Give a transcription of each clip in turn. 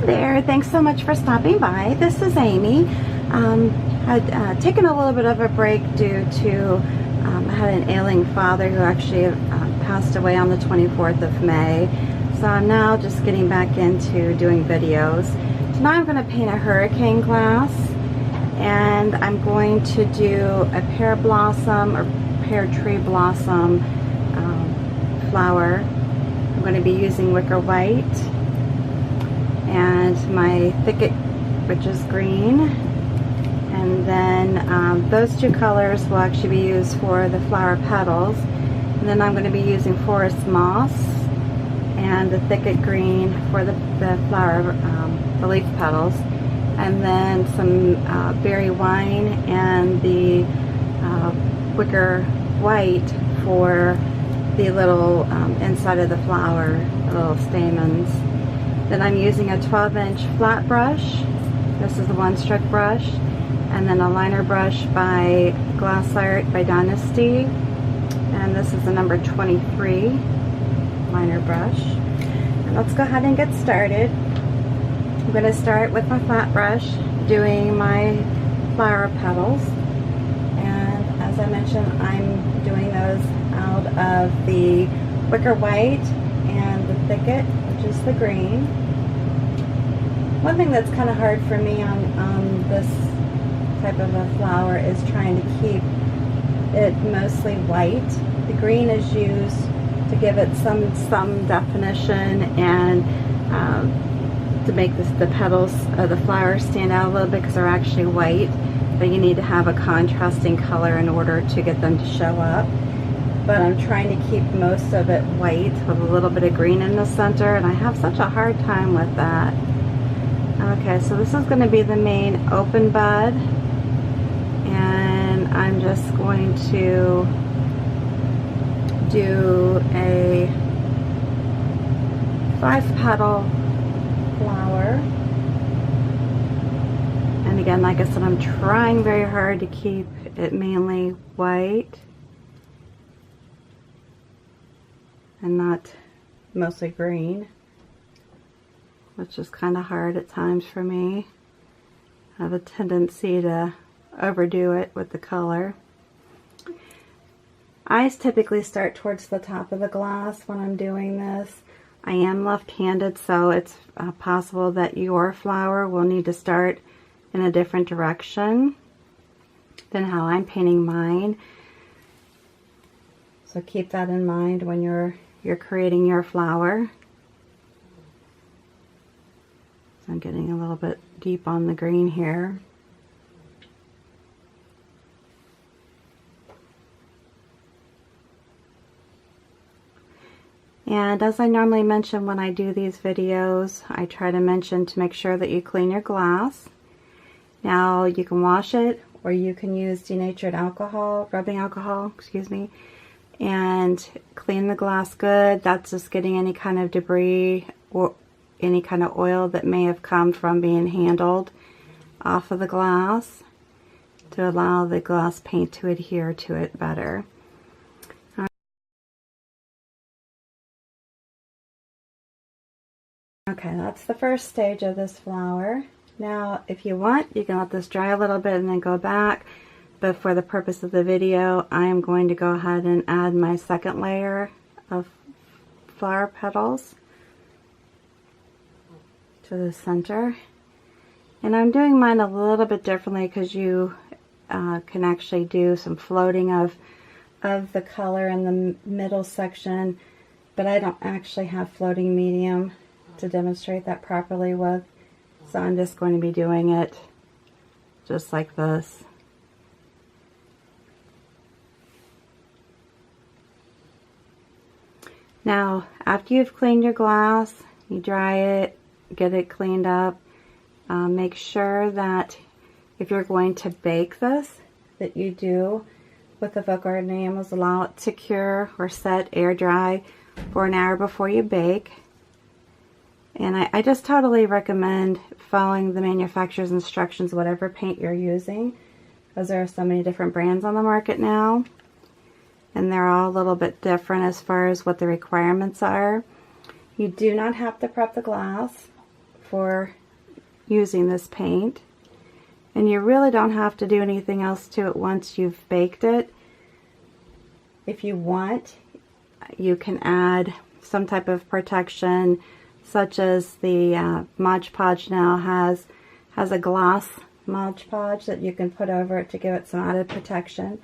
there, thanks so much for stopping by. This is Amy. I'd taken a little bit of a break due to I had an ailing father who actually passed away on the 24th of May. So I'm now just getting back into doing videos. So now I'm going to paint a hurricane glass, and I'm going to do a pear blossom or pear tree blossom flower. I'm going to be using Wicker White and my Thicket, which is green, and then those two colors will actually be used for the flower petals, and then I'm going to be using forest moss and the Thicket green for the flower, the leaf petals, and then some berry wine and the Wicker White for the little inside of the flower, the little stamens. Then I'm using a 12-inch flat brush. This is the one-stroke brush, and then a liner brush by Glass Art by Dynasty, and this is the number 23 liner brush. And let's go ahead and get started. I'm going to start with my flat brush doing my flower petals, and as I mentioned, I'm doing those out of the Wicker White and the Thicket, which is the green. One thing that's kind of hard for me on this type of a flower is trying to keep it mostly white. The green is used to give it some definition and to make the petals of the flower stand out a little bit because they're actually white, but you need to have a contrasting color in order to get them to show up. But I'm trying to keep most of it white with a little bit of green in the center, and I have such a hard time with that. Okay, so this is going to be the main open bud, and I'm just going to do a 5-petal flower. And again, like I said, I'm trying very hard to keep it mainly white and not mostly green, which is kind of hard at times for me. I have a tendency to overdo it with the color. Eyes typically start towards the top of the glass when I'm doing this. I am left-handed, so it's possible that your flower will need to start in a different direction than how I'm painting mine. So keep that in mind when you're creating your flower. So I'm getting a little bit deep on the green here. And as I normally mention when I do these videos, I try to mention to make sure that you clean your glass. Now you can wash it, or you can use denatured alcohol, rubbing alcohol, excuse me, and clean the glass good. That's just getting any kind of debris or any kind of oil that may have come from being handled off of the glass to allow the glass paint to adhere to it better. Okay, that's the first stage of this flower. Now, if you want, you can let this dry a little bit and then go back. But for the purpose of the video, I am going to go ahead and add my second layer of flower petals to the center. And I'm doing mine a little bit differently because you can actually do some floating of the color in the middle section, but I don't actually have floating medium to demonstrate that properly with. So I'm just going to be doing it just like this. Now, after you've cleaned your glass, you dry it, get it cleaned up. Make sure that if you're going to bake this, that you do with the Vogue Garden enamels, allow it to cure or set air dry for an hour before you bake. And I just totally recommend following the manufacturer's instructions, whatever paint you're using, because there are so many different brands on the market now. And they're all a little bit different as far as what the requirements are. You do not have to prep the glass for using this paint. And you really don't have to do anything else to it once you've baked it. If you want, you can add some type of protection, such as the Mod Podge now has a gloss Mod Podge that you can put over it to give it some added protection.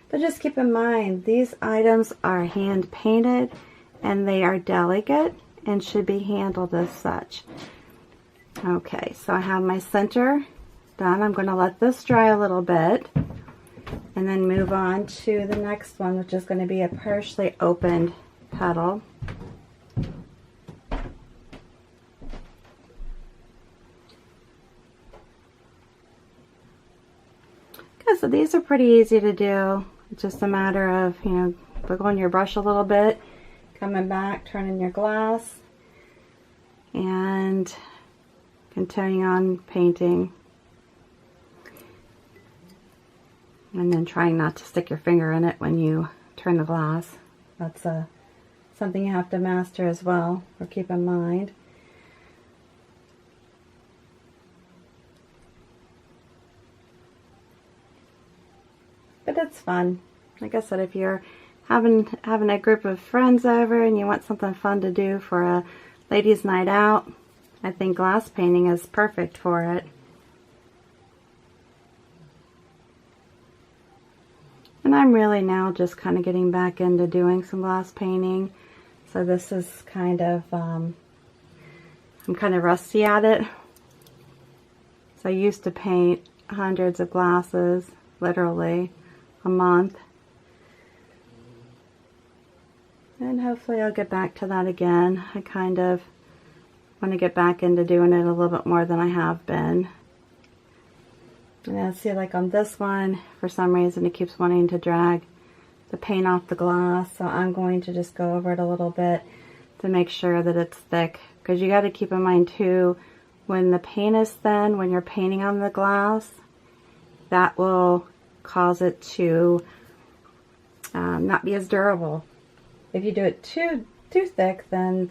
But just keep in mind, these items are hand painted and they are delicate and should be handled as such. Okay, so I have my center done. I'm going to let this dry a little bit and then move on to the next one, which is going to be a partially opened petal. Okay, so these are pretty easy to do. It's just a matter of, you know, wiggling your brush a little bit, coming back, turning your glass, and continuing on painting. And then trying not to stick your finger in it when you turn the glass. That's something you have to master as well, or keep in mind. But it's fun. Like I said, if you're having a group of friends over and you want something fun to do for a ladies' night out, I think glass painting is perfect for it. And I'm really now just kind of getting back into doing some glass painting. So this is kind of, I'm kind of rusty at it. So I used to paint hundreds of glasses, literally, a month. And hopefully I'll get back to that again. I kind of want to get back into doing it a little bit more than I have been. And I see, like on this one, for some reason it keeps wanting to drag the paint off the glass, so I'm going to just go over it a little bit to make sure that it's thick, because you got to keep in mind too, when the paint is thin, when you're painting on the glass, that will cause it to not be as durable. If you do it too thick, then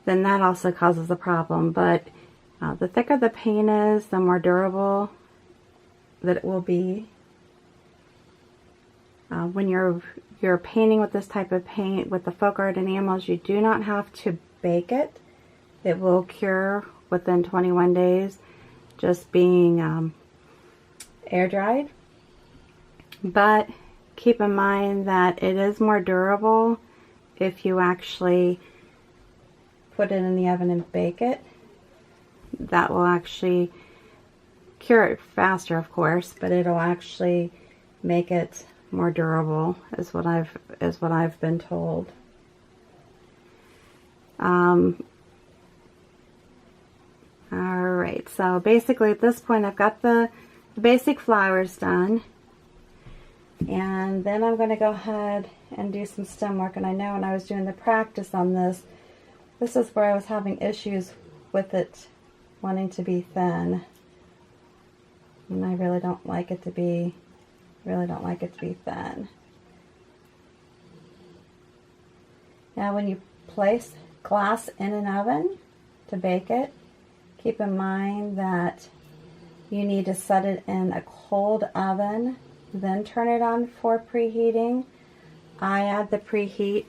that also causes a problem. But the thicker the paint is, the more durable that it will be. When you're painting with this type of paint, with the folk art enamels, you do not have to bake it. It will cure within 21 days, just being air dried. But keep in mind that it is more durable if you actually put it in the oven and bake it. That will actually cure it faster, of course, but it'll actually make it more durable, is what I've been told. Alright, so basically at this point I've got the basic flowers done, and then I'm going to go ahead and do some stem work. And I know when I was doing the practice on this is where I was having issues with it wanting to be thin. And I really don't like it to be thin. Now when you place glass in an oven to bake it, keep in mind that you need to set it in a cold oven, then turn it on for preheating. I add the preheat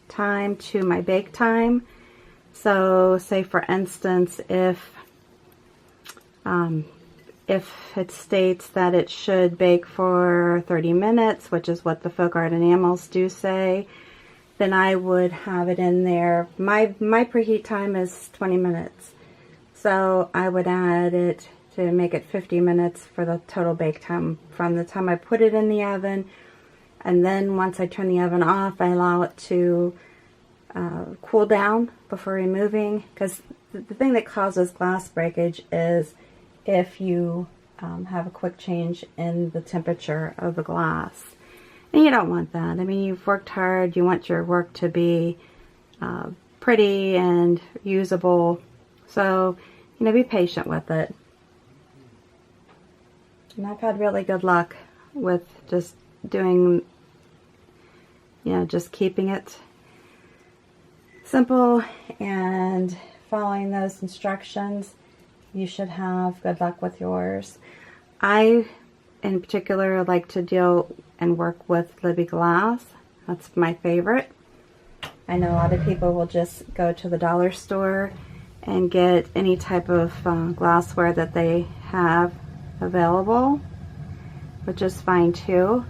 time to my bake time. So say for instance, if it states that it should bake for 30 minutes, which is what the folk art enamels do say, then I would have it in there. My preheat time is 20 minutes. So I would add it to make it 50 minutes for the total bake time from the time I put it in the oven. And then once I turn the oven off, I allow it to cool down before removing, because the thing that causes glass breakage is if you have a quick change in the temperature of the glass. And you don't want that. I mean, you've worked hard, you want your work to be pretty and usable, so you know, be patient with it. And I've had really good luck with just doing, you know, just keeping it simple and following those instructions. you should have good luck with yours. I, in particular, like to deal and work with Libby glass. That's my favorite. I know a lot of people will just go to the dollar store and get any type of glassware that they have available, which is fine too.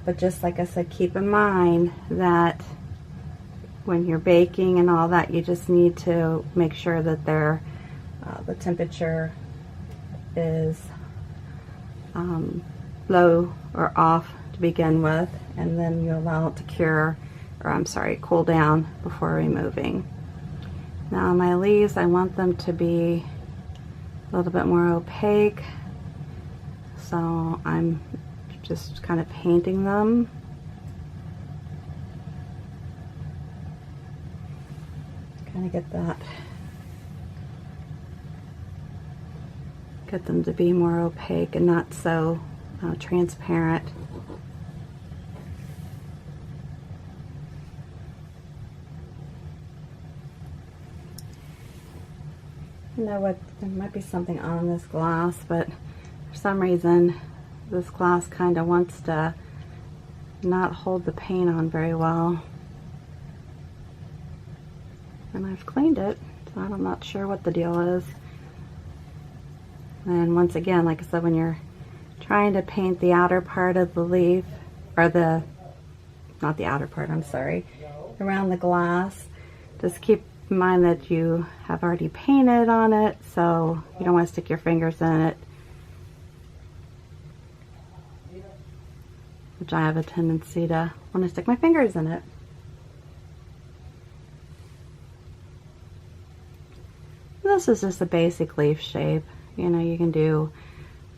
But just like I said, keep in mind that when you're baking and all that, you just need to make sure that they're the temperature is low or off to begin with, and then you allow it to cure, or I'm sorry, cool down before removing. Now my leaves, I want them to be a little bit more opaque, so I'm just kind of painting them. Kind of get them to be more opaque and not so transparent. You know what, there might be something on this glass, but for some reason this glass kind of wants to not hold the paint on very well. And I've cleaned it, so I'm not sure what the deal is. And once again, like I said, when you're trying to paint the outer part of the leaf, or not the outer part, I'm sorry, around the glass, just keep in mind that you have already painted on it, so you don't want to stick your fingers in it, which I have a tendency to want to stick my fingers in it. This is just a basic leaf shape. You know, you can do,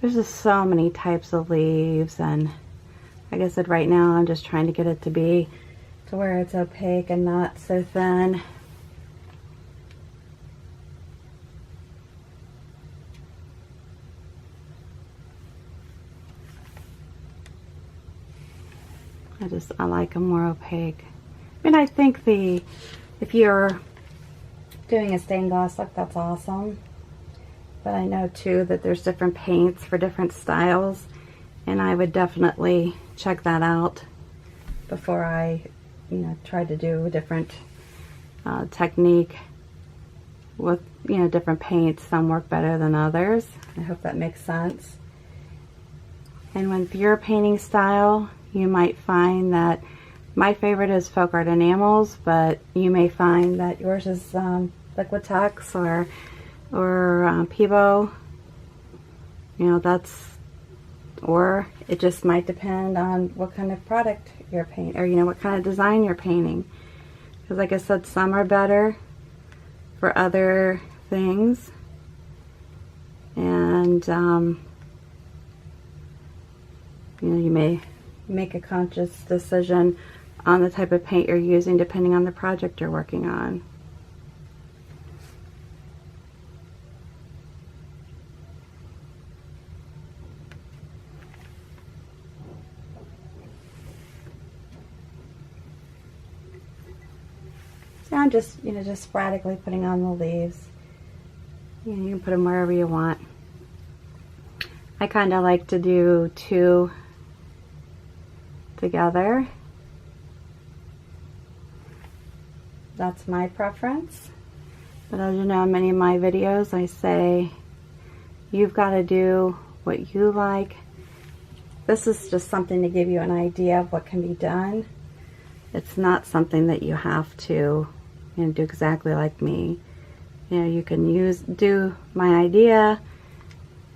there's just so many types of leaves, and like I said, right now I'm just trying to get it to be to where it's opaque and not so thin. I like them more opaque. I mean, I think if you're doing a stained glass look, that's awesome. But I know too that there's different paints for different styles, and I would definitely check that out before I, try to do a different technique with, different paints. Some work better than others. I hope that makes sense. And with your painting style, you might find that my favorite is folk art enamels, but you may find that yours is Liquitex or Peebo. Or it just might depend on what kind of product you're painting, or what kind of design you're painting. Because like I said, some are better for other things, and you may make a conscious decision on the type of paint you're using depending on the project you're working on. So I'm just, just sporadically putting on the leaves. You can put them wherever you want. I kind of like to do two together. That's my preference. But as you know, in many of my videos, I say you've got to do what you like. This is just something to give you an idea of what can be done. It's not something that you have to do exactly like me. You can do my idea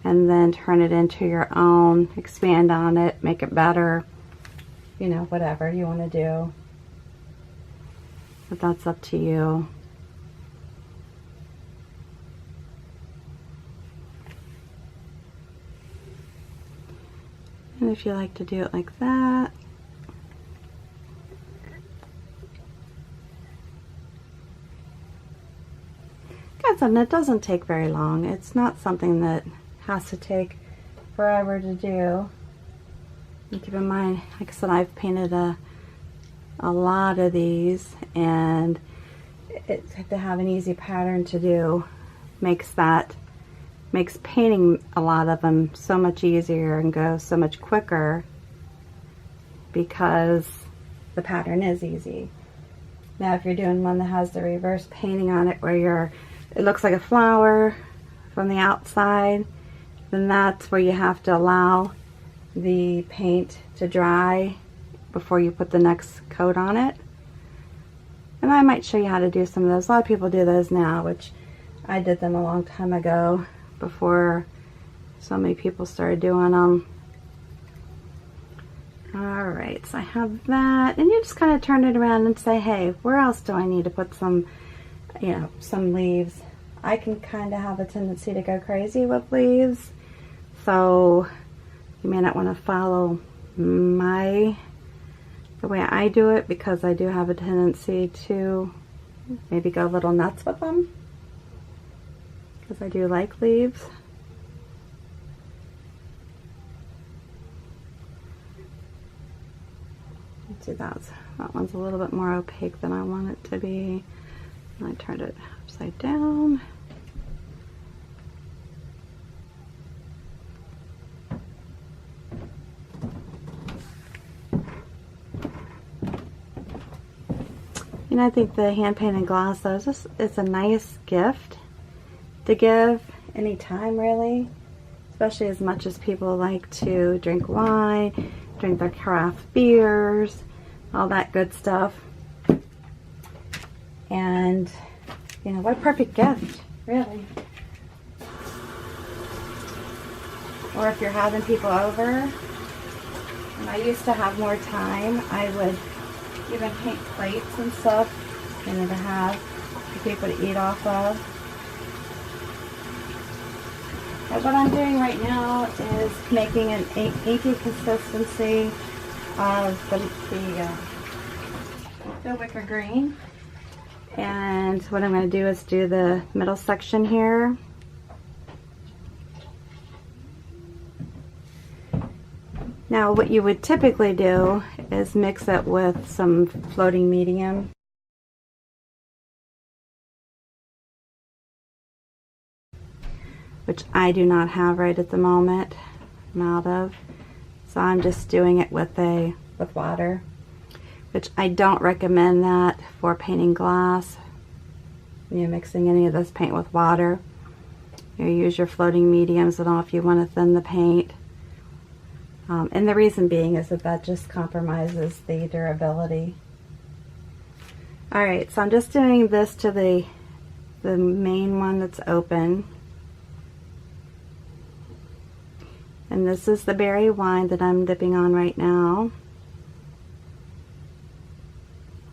and then turn it into your own, expand on it, make it better, whatever you want to do. But that's up to you. And if you like to do it like that, and it doesn't take very long. It's not something that has to take forever to do. And keep in mind, like I said, I've painted a lot of these, and to have an easy pattern to do makes that makes painting a lot of them so much easier and goes so much quicker because the pattern is easy. Now if you're doing one that has the reverse painting on it where it looks like a flower from the outside, then that's where you have to allow the paint to dry before you put the next coat on it. And I might show you how to do some of those. A lot of people do those now, which I did them a long time ago before so many people started doing them. Alright, so I have that, and you just kind of turn it around and say, hey, where else do I need to put some, you know, some leaves? I can kind of have a tendency to go crazy with leaves, so you may not want to follow the way I do it, because I do have a tendency to maybe go a little nuts with them, because I do like leaves. Let's see, that one's a little bit more opaque than I want it to be. And I turned it upside down. And I think the hand painted glass, though, it's a nice gift to give anytime, really. Especially as much as people like to drink wine, drink their craft beers, all that good stuff. And, you know, what a perfect gift, really. Or if you're having people over, and I used to have more time, I would even paint plates and stuff, you know, to have for people to eat off of. But what I'm doing right now is making an inky consistency of the wicker green. And what I'm going to do is do the middle section here. Now what you would typically do is mix it with some floating medium. Which I do not have right at the moment. I'm out of. So I'm just doing it with water. Which I don't recommend that for painting glass. You're mixing any of this paint with water. You use your floating mediums and all if you want to thin the paint. And the reason being is that just compromises the durability. Alright, so I'm just doing this to the main one that's open. And this is the berry wine that I'm dipping on right now.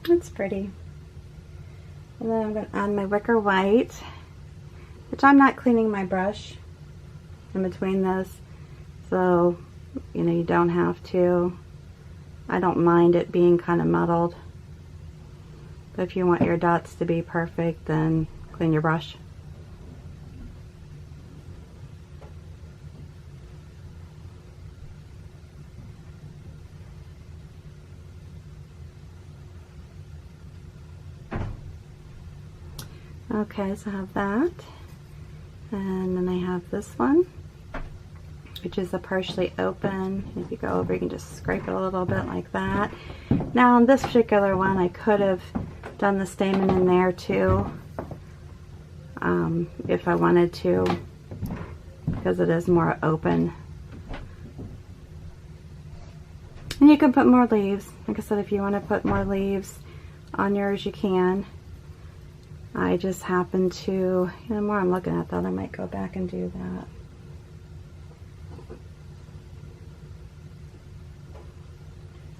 It's pretty. And then I'm going to add my Wicker White, which I'm not cleaning my brush in between this. So, you know, you don't have to. I don't mind it being kind of muddled. But if you want your dots to be perfect, then clean your brush. Okay, so I have that, and then I have this one, which is a partially open. If you go over, you can just scrape it a little bit like that. Now on this particular one, I could have done the stamen in there too, if I wanted to, because it is more open. And you can put more leaves. Like I said, if you want to put more leaves on yours, you can. I just happen to, you know, the more I'm looking at that, I might go back and do that.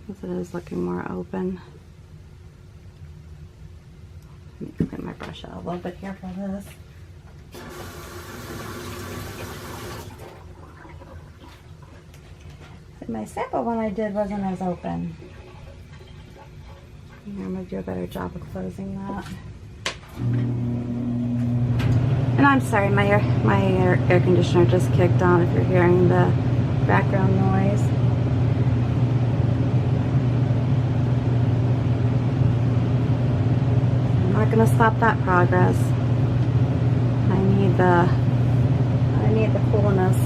Because it is looking more open. Let me clean my brush out a little bit here for this. My sample one I did wasn't as open. I'm going to do a better job of closing that. And I'm sorry, my air conditioner just kicked on if you're hearing the background noise. I'm not going to stop that progress. I need the coolness.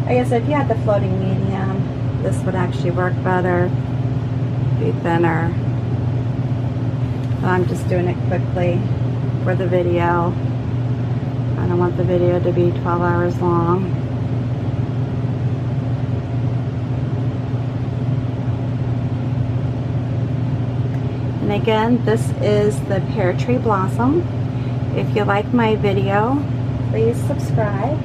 I guess if you had the floating medium, this would actually work better, be thinner. But I'm just doing it quickly for the video. I don't want the video to be 12 hours long. And again, this is the pear tree blossom. If you like my video, please subscribe.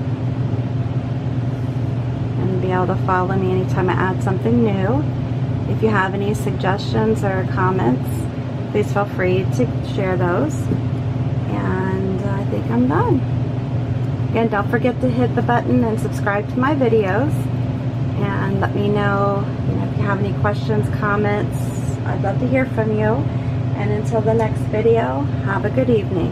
Be able to follow me anytime I add something new. If you have any suggestions or comments, please feel free to share those. And I think I'm done. Again, don't forget to hit the button and subscribe to my videos. And let me know, if you have any questions, comments. I'd love to hear from you. And until the next video, have a good evening.